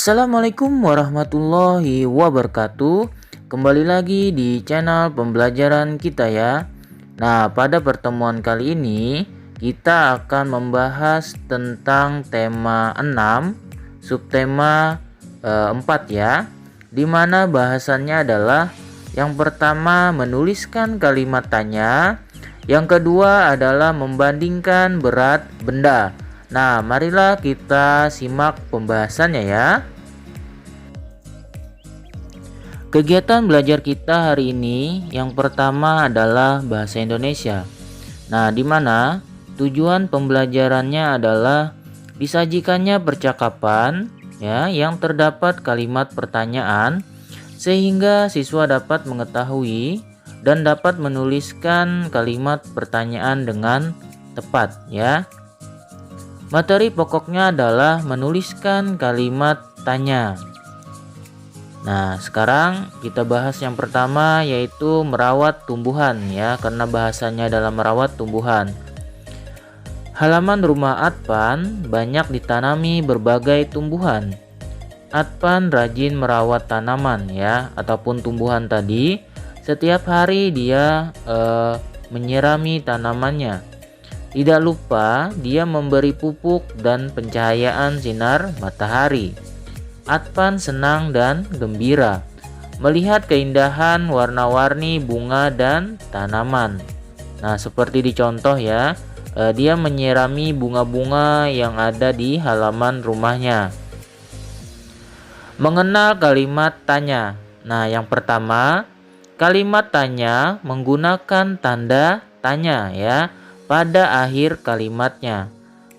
Assalamualaikum warahmatullahi wabarakatuh. Kembali lagi di channel pembelajaran kita ya. Nah, pada pertemuan kali ini kita akan membahas tentang tema 6, subtema 4 ya. Dimana bahasannya adalah yang pertama menuliskan kalimat tanya, yang kedua adalah membandingkan berat benda. Nah, marilah kita simak pembahasannya ya. Kegiatan belajar kita hari ini yang pertama adalah bahasa Indonesia. Nah, di mana tujuan pembelajarannya adalah disajikannya percakapan ya yang terdapat kalimat pertanyaan sehingga siswa dapat mengetahui dan dapat menuliskan kalimat pertanyaan dengan tepat ya. Materi pokoknya adalah menuliskan kalimat tanya. Nah, sekarang kita bahas yang pertama yaitu merawat tumbuhan ya, karena bahasanya adalah merawat tumbuhan. Halaman rumah Adpan banyak ditanami berbagai tumbuhan. Adpan rajin merawat tanaman ya, ataupun tumbuhan tadi. Setiap hari dia menyirami tanamannya. Tidak lupa dia memberi pupuk dan pencahayaan sinar matahari. Adpan senang dan gembira melihat keindahan warna-warni bunga dan tanaman. Nah, seperti di contoh ya, dia menyirami bunga-bunga yang ada di halaman rumahnya. Mengenal kalimat tanya. Nah, yang pertama, kalimat tanya menggunakan tanda tanya ya pada akhir kalimatnya.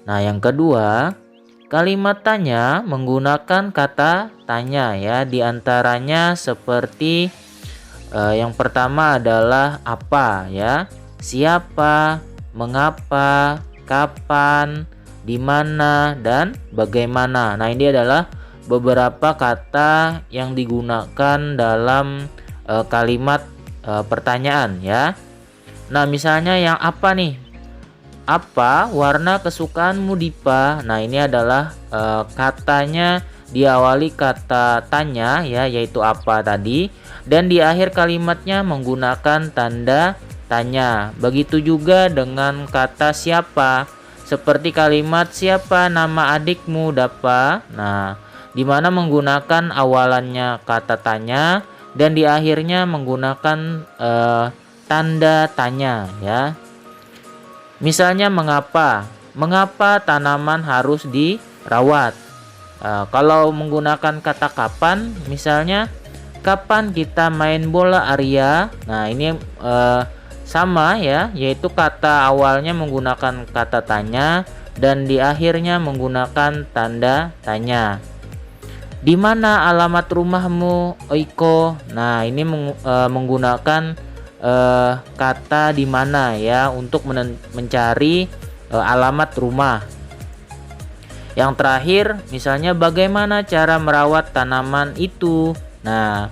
Nah, yang kedua, kalimat tanya menggunakan kata tanya ya, diantaranya seperti yang pertama adalah apa ya, siapa, mengapa, kapan, di mana, dan bagaimana. Nah, ini adalah beberapa kata yang digunakan dalam kalimat pertanyaan ya. Nah, misalnya yang apa nih? Apa warna kesukaanmu, Dipa? Nah, ini adalah katanya diawali kata tanya ya, yaitu apa tadi, dan di akhir kalimatnya menggunakan tanda tanya. Begitu juga dengan kata siapa, seperti kalimat siapa nama adikmu, Dapa. Nah, di mana menggunakan awalannya kata tanya dan di akhirnya menggunakan tanda tanya ya. Misalnya mengapa? Mengapa tanaman harus dirawat? Kalau menggunakan kata kapan, misalnya kapan kita main bola, Arya? Nah, ini sama ya, yaitu kata awalnya menggunakan kata tanya dan di akhirnya menggunakan tanda tanya. Di mana alamat rumahmu, Oiko? Nah, ini menggunakan kata di mana ya untuk mencari alamat rumah. Yang terakhir, misalnya bagaimana cara merawat tanaman itu. Nah,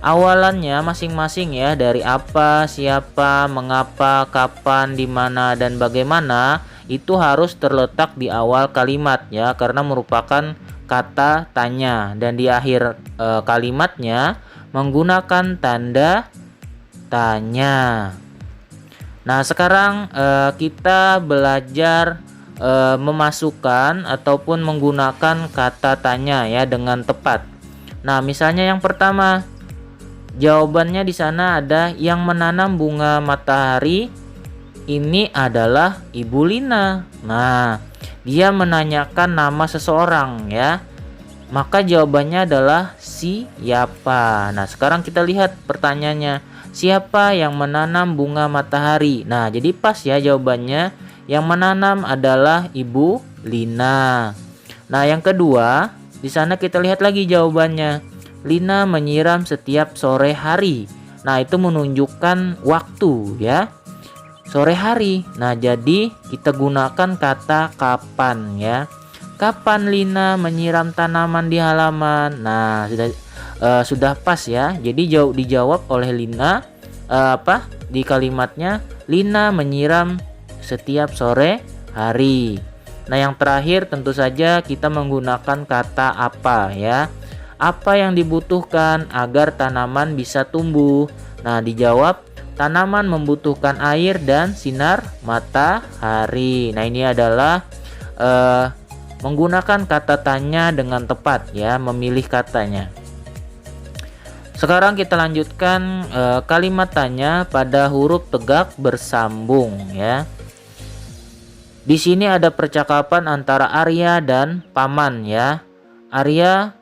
awalannya masing-masing ya, dari apa, siapa, mengapa, kapan, di mana, dan bagaimana itu harus terletak di awal kalimat ya, karena merupakan kata tanya, dan di akhir kalimatnya menggunakan tanda tanya. Nah, sekarang kita belajar memasukkan ataupun menggunakan kata tanya ya dengan tepat. Nah, misalnya yang pertama, jawabannya di sana ada yang menanam bunga matahari ini adalah Ibu Lina. Nah, dia menanyakan nama seseorang ya. Maka jawabannya adalah siapa. Nah, sekarang kita lihat pertanyaannya. Siapa yang menanam bunga matahari? Nah, jadi pas ya jawabannya. Yang menanam adalah Ibu Lina. Nah, yang kedua, di sana kita lihat lagi jawabannya. Lina menyiram setiap sore hari. Nah, itu menunjukkan waktu ya. Sore hari. Nah, jadi kita gunakan kata kapan ya. Kapan Lina menyiram tanaman di halaman? Nah, sudah pas ya. Jadi dijawab oleh Lina di kalimatnya, Lina menyiram setiap sore hari. Nah, yang terakhir tentu saja kita menggunakan kata apa ya. Apa yang dibutuhkan agar tanaman bisa tumbuh? Nah, dijawab tanaman membutuhkan air dan sinar matahari. Nah, ini adalah menggunakan kata tanya dengan tepat ya, memilih katanya. Sekarang kita lanjutkan kalimat tanya pada huruf tegak bersambung ya. Di sini ada percakapan antara Arya dan Paman ya. Arya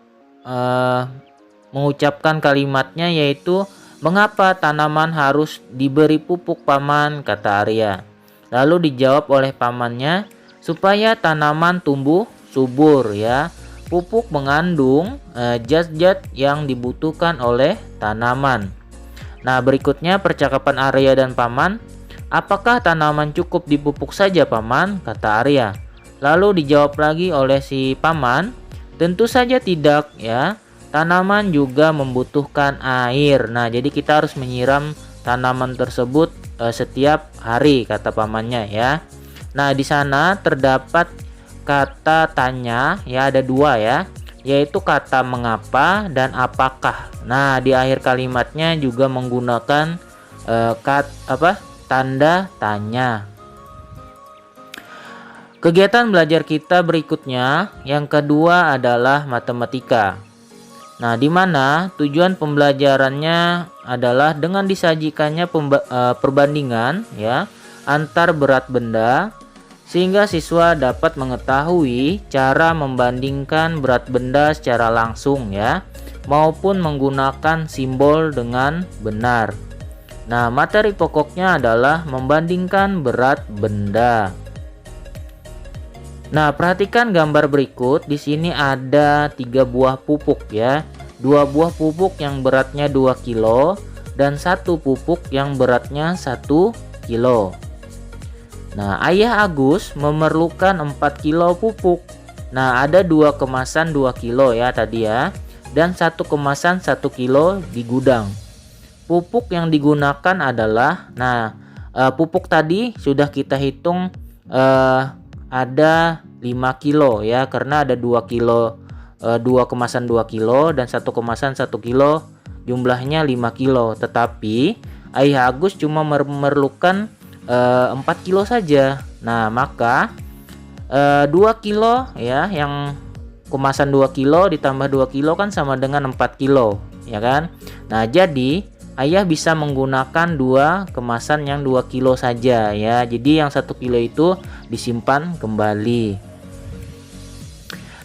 mengucapkan kalimatnya yaitu, "Mengapa tanaman harus diberi pupuk, Paman?" kata Arya. Lalu dijawab oleh pamannya, "Supaya tanaman tumbuh subur ya. Pupuk mengandung zat-zat yang dibutuhkan oleh tanaman." Nah, berikutnya percakapan Arya dan Paman. "Apakah tanaman cukup dipupuk saja, Paman?" kata Arya. Lalu dijawab lagi oleh si Paman, "Tentu saja tidak ya. Tanaman juga membutuhkan air." Nah, jadi kita harus menyiram tanaman tersebut setiap hari, kata pamannya ya. Nah, di sana terdapat kata tanya ya, ada dua ya, yaitu kata mengapa dan apakah. Nah, di akhir kalimatnya juga menggunakan tanda tanya. Kegiatan belajar kita berikutnya yang kedua adalah matematika. Nah, di mana tujuan pembelajarannya adalah dengan disajikannya perbandingan ya antar berat benda, sehingga siswa dapat mengetahui cara membandingkan berat benda secara langsung ya, maupun menggunakan simbol dengan benar. Nah, materi pokoknya adalah membandingkan berat benda. Nah, perhatikan gambar berikut. Di sini ada 3 buah pupuk ya. 2 buah pupuk yang beratnya 2 kilo dan 1 pupuk yang beratnya 1 kilo. Nah, Ayah Agus memerlukan 4 kilo pupuk. Nah, ada 2 kemasan 2 kilo ya tadi ya, dan 1 kemasan 1 kilo di gudang. Pupuk yang digunakan adalah, pupuk tadi sudah kita hitung ada 5 kilo ya, karena ada 2 kilo, 2 kemasan 2 kilo dan 1 kemasan 1 kilo, jumlahnya 5 kilo. Tetapi Ayah Agus cuma memerlukan 4 kilo saja. Nah, maka 2 kilo ya, yang kemasan 2 kilo ditambah 2 kilo kan sama dengan 4 kilo ya kan. Nah, jadi Ayah bisa menggunakan 2 kemasan yang 2 kilo saja ya. Jadi yang 1 kilo itu disimpan kembali.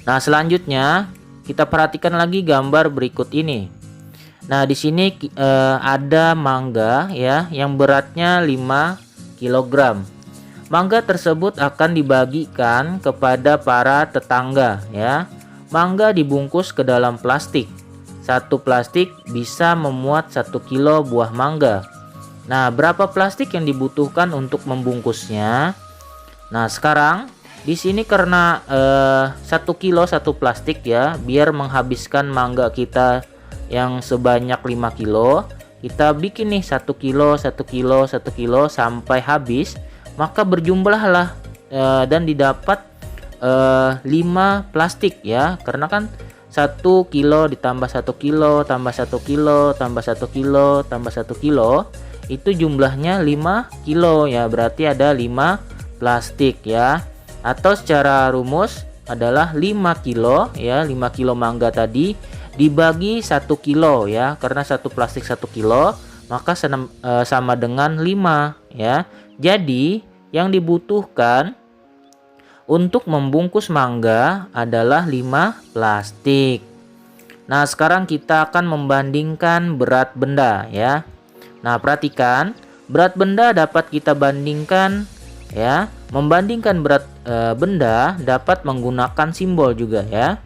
Nah, selanjutnya kita perhatikan lagi gambar berikut ini. Nah, di sini ada mangga ya yang beratnya 5 kg. Mangga tersebut akan dibagikan kepada para tetangga ya. Mangga dibungkus ke dalam plastik. 1 plastik bisa memuat 1 kilo buah mangga. Nah, berapa plastik yang dibutuhkan untuk membungkusnya? Nah, sekarang di sini karena 1 kilo 1 plastik ya, biar menghabiskan mangga kita yang sebanyak 5 kilo, kita bikin nih 1 kilo 1 kilo 1 kilo sampai habis, maka berjumlahlah dan didapat 5 plastik ya, karena kan 1 kilo ditambah 1 kilo tambah 1 kilo tambah 1 kilo tambah 1 kilo itu jumlahnya 5 kilo ya, berarti ada 5 plastik ya. Atau secara rumus adalah 5 kilo ya, 5 kilo mangga tadi dibagi 1 kilo ya, karena 1 plastik 1 kilo maka sama dengan 5 ya. Jadi yang dibutuhkan untuk membungkus mangga adalah 5 plastik. Nah, sekarang kita akan membandingkan berat benda ya. Nah, perhatikan, berat benda dapat kita bandingkan ya. Membandingkan berat benda dapat menggunakan simbol juga ya.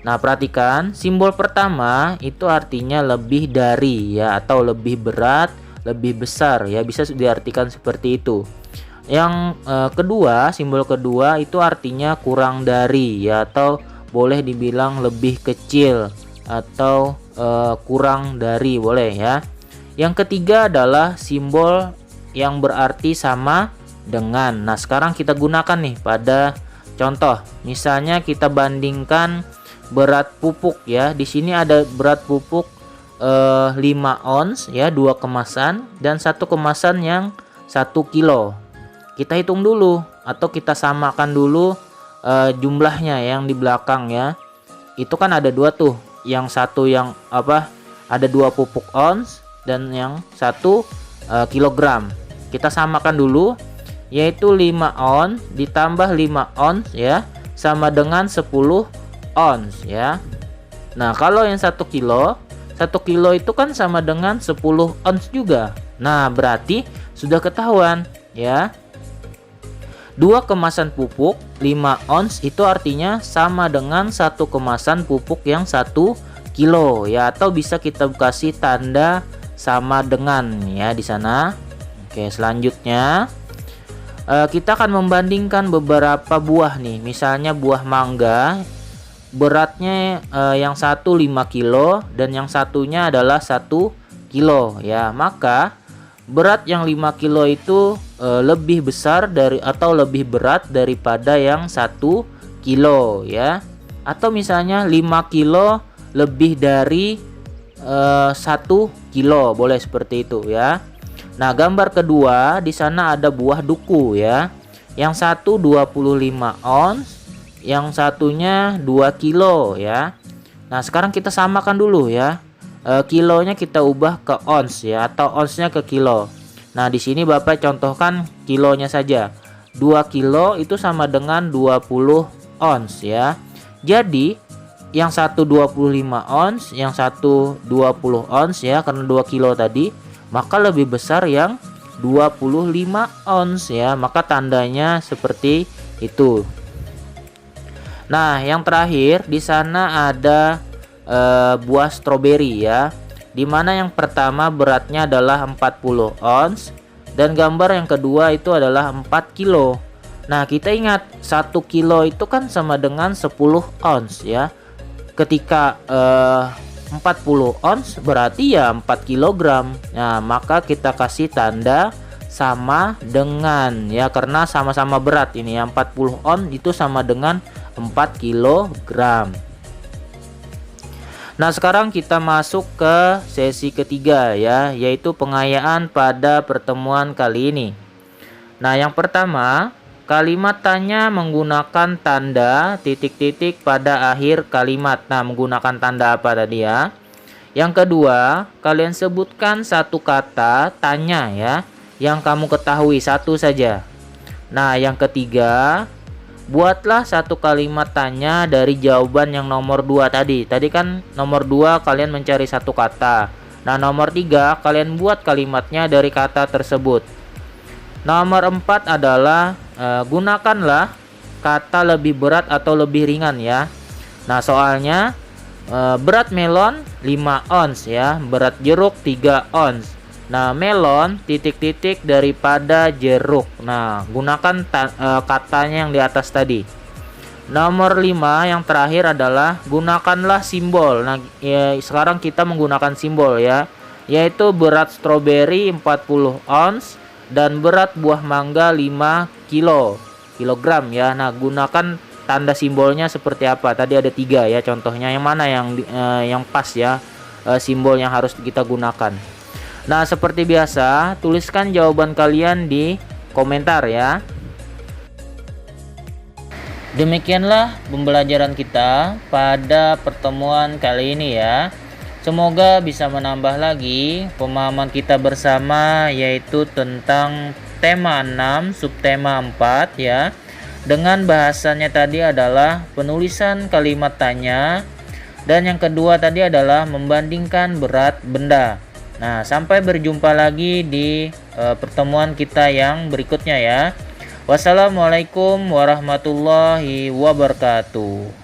Nah, perhatikan, simbol pertama itu artinya lebih dari ya, atau lebih berat, lebih besar ya, bisa diartikan seperti itu. Yang kedua, simbol kedua itu artinya kurang dari ya, atau boleh dibilang lebih kecil atau kurang dari, boleh ya. Yang ketiga adalah simbol yang berarti sama dengan. Nah, sekarang kita gunakan nih pada Contoh, misalnya kita bandingkan berat pupuk ya. Di sini ada berat pupuk 5 ons ya, 2 kemasan dan 1 kemasan yang 1 kilo. Kita hitung dulu atau kita samakan dulu jumlahnya yang di belakang ya. Itu kan ada 2 tuh. Yang satu yang ada 2 pupuk ons dan yang 1 kilogram. Kita samakan dulu, yaitu 5 ons ditambah 5 ons ya sama dengan 10 ons ya. Nah, kalau yang 1 kilo itu kan sama dengan 10 ons juga. Nah, berarti sudah ketahuan ya. 2 kemasan pupuk 5 ons itu artinya sama dengan 1 kemasan pupuk yang 1 kilo ya, atau bisa kita kasih tanda sama dengan ya di sana. Oke, selanjutnya kita akan membandingkan beberapa buah nih. Misalnya buah mangga, beratnya yang satu 5 kilo dan yang satunya adalah 1 kilo ya. Maka berat yang 5 kilo itu lebih besar atau lebih berat daripada yang 1 kilo ya. Atau misalnya 5 kilo lebih dari 1 kilo, boleh seperti itu ya. Nah, gambar kedua di sana ada buah duku ya. Yang satu 25 ons, yang satunya 2 kilo ya. Nah, sekarang kita samakan dulu ya. Kilonya kita ubah ke ons ya, atau onsnya ke kilo. Nah, di sini Bapak contohkan kilonya saja. 2 kilo itu sama dengan 20 ons ya. Jadi yang satu 25 ons, yang satu 20 ons ya, karena 2 kilo tadi, maka lebih besar yang 25 ons ya. Maka tandanya seperti itu. Nah, yang terakhir di sana ada buah stroberi ya. Dimana yang pertama beratnya adalah 40 ons dan gambar yang kedua itu adalah 4 kilo. Nah, kita ingat 1 kilo itu kan sama dengan 10 ons ya. Ketika 40 ons berarti ya 4 kilogram. Nah, maka kita kasih tanda sama dengan ya, karena sama-sama berat ini ya. 40 ons itu sama dengan 4 kilogram. Nah, sekarang kita masuk ke sesi ketiga ya, yaitu pengayaan pada pertemuan kali ini. Nah, yang pertama, kalimat tanya menggunakan tanda titik-titik pada akhir kalimat. Nah, menggunakan tanda apa tadi ya? Yang kedua, kalian sebutkan satu kata tanya ya, yang kamu ketahui satu saja. Nah, yang ketiga, buatlah satu kalimat tanya dari jawaban yang nomor 2 tadi. Tadi kan nomor 2 kalian mencari satu kata. Nah, nomor 3 kalian buat kalimatnya dari kata tersebut. Nomor 4 adalah gunakanlah kata lebih berat atau lebih ringan ya. Nah, soalnya berat melon 5 ons ya, berat jeruk 3 ons. Nah, melon titik-titik daripada jeruk. Nah, gunakan katanya yang di atas tadi. Nomor 5 yang terakhir adalah gunakanlah simbol. Nah, ya, sekarang kita menggunakan simbol ya, yaitu berat stroberi 40 ons dan berat buah mangga 5 kilogram ya. Nah, gunakan tanda simbolnya seperti apa? Tadi ada 3 ya contohnya. Yang mana yang pas ya, simbol yang harus kita gunakan. Nah, seperti biasa, tuliskan jawaban kalian di komentar ya. Demikianlah pembelajaran kita pada pertemuan kali ini ya. Semoga bisa menambah lagi pemahaman kita bersama, yaitu tentang tema 6 subtema 4 ya. Dengan bahasannya tadi adalah penulisan kalimat tanya, dan yang kedua tadi adalah membandingkan berat benda. Nah, sampai berjumpa lagi di pertemuan kita yang berikutnya ya. Wassalamualaikum warahmatullahi wabarakatuh.